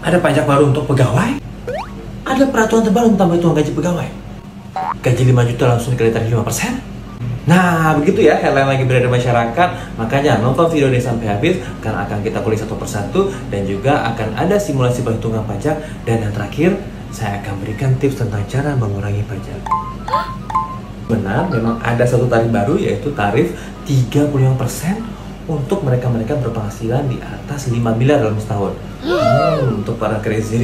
Ada pajak baru untuk pegawai? Ada peraturan terbaru tentang perhitungan gaji pegawai? Gaji 5 juta langsung dikali tarif 5%? Nah, begitu ya headline lagi berada di masyarakat. Makanya nonton video ini sampai habis, karena akan kita kulik satu persatu dan juga akan ada simulasi perhitungan pajak. Dan yang terakhir, saya akan berikan tips tentang cara mengurangi pajak. Benar, memang ada satu tarif baru, yaitu tarif 35% untuk mereka-mereka berpenghasilan di atas 5 miliar dalam setahun. Untuk para crazy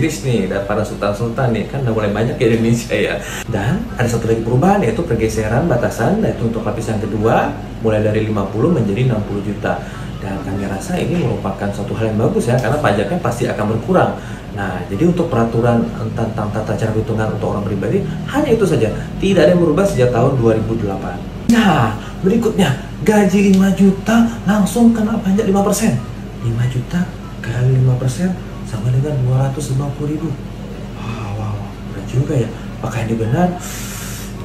rich nih, dan para sultan-sultan nih, kan udah mulai banyak di Indonesia ya. Dan ada satu lagi perubahan, yaitu pergeseran batasan, yaitu untuk lapisan kedua, mulai dari 50 menjadi 60 juta. Dan kami rasa ini merupakan suatu hal yang bagus ya, karena pajaknya pasti akan berkurang. Nah, jadi untuk peraturan tentang tata cara perhitungan untuk orang pribadi, hanya itu saja. Tidak ada yang berubah sejak tahun 2008. Nah, berikutnya, gaji 5 juta langsung kena pajak 5%. 5 juta kali 5% sama dengan 250.000. Wow, benar juga ya. Apakah ini benar?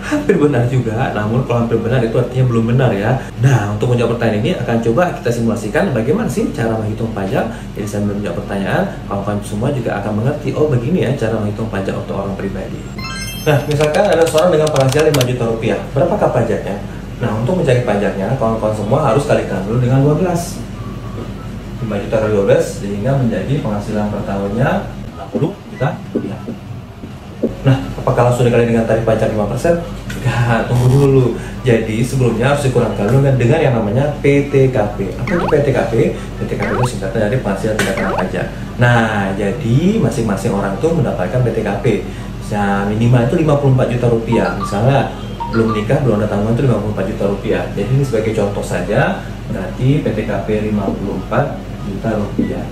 Hampir benar juga, namun kalau hampir benar itu artinya belum benar ya. Nah, untuk menjawab pertanyaan ini akan coba kita simulasikan bagaimana sih cara menghitung pajak. Jadi sambil menjawab pertanyaan, kawan-kawan semua juga akan mengerti, oh begini ya cara menghitung pajak untuk orang pribadi. Nah, misalkan ada seorang dengan penghasilan 5 juta rupiah, berapakah pajaknya? Nah, untuk mencari pajaknya, kawan-kawan semua harus kalikan dulu dengan 12. 5 juta kali 12 sehingga menjadi penghasilan per tahunnya 60 juta rupiah. Nah, apakah langsung dikali dengan tarif pajak 5%? Enggak, tunggu dulu. Jadi sebelumnya harus dikurangkan dulu dengan yang namanya PTKP. Apa itu PTKP? PTKP itu singkatan dari penghasilan tidak kena pajak. Nah, jadi masing-masing orang itu mendapatkan PTKP. Nah, minimal itu 54 juta rupiah. Misalnya belum nikah, belum ada tanggungan itu 54 juta rupiah. Jadi ini sebagai contoh saja, berarti PTKP 54 juta rupiah.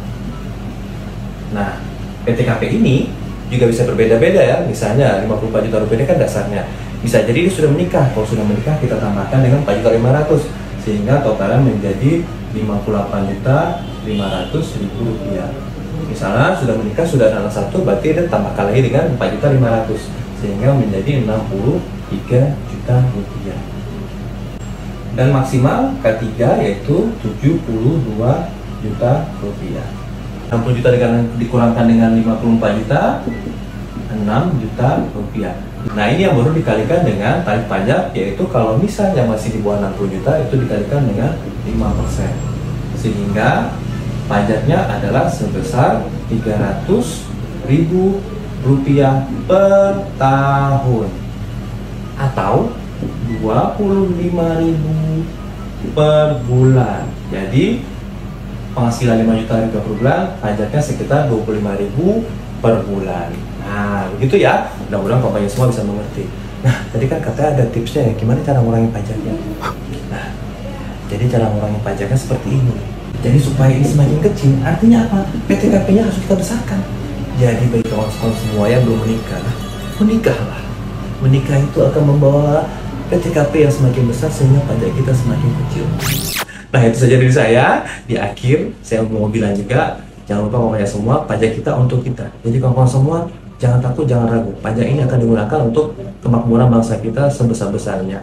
Nah, PTKP ini juga bisa berbeda-beda ya. Misalnya 54 juta rupiah ini kan dasarnya. Bisa jadi dia sudah menikah. Kalau sudah menikah kita tambahkan dengan 4 juta 500 sehingga totalnya menjadi 58 juta 500 ribu rupiah. Misalnya sudah menikah, sudah ada anak satu, berarti dia tambahkan lagi dengan 4 juta 500 sehingga menjadi 63 juta rupiah. Dan maksimal K3 yaitu 72 juta rupiah. 60 juta dikurangkan dengan 54 juta, 6 juta rupiah. Nah, ini yang baru dikalikan dengan tarif pajak, yaitu kalau misalnya masih di bawah 60 juta itu dikalikan dengan 5%. Sehingga pajaknya adalah sebesar 300.000 rupiah per tahun atau 25.000 per bulan. Jadi penghasilan 5 juta rupiah per bulan, pajaknya sekitar 25.000 per bulan. Nah, begitu ya. Mudah-mudahan kawannya semua bisa mengerti. Nah, tadi kan katanya ada tipsnya ya, gimana cara mengurangi pajaknya. Nah, jadi cara mengurangi pajaknya seperti ini. Jadi supaya ini semakin kecil, artinya apa? PTKP-nya harus kita besarkan. Jadi bagi kawan-kawan semua yang belum menikah, menikahlah. Menikah itu akan membawa PTKP yang semakin besar sehingga pajak kita semakin kecil. Nah, itu saja dari saya. Di akhir, saya mau bilang juga, jangan lupa kawan-kawan semua, pajak kita untuk kita. Jadi kawan-kawan semua, jangan takut, jangan ragu. Pajak ini akan digunakan untuk kemakmuran bangsa kita sebesar-besarnya.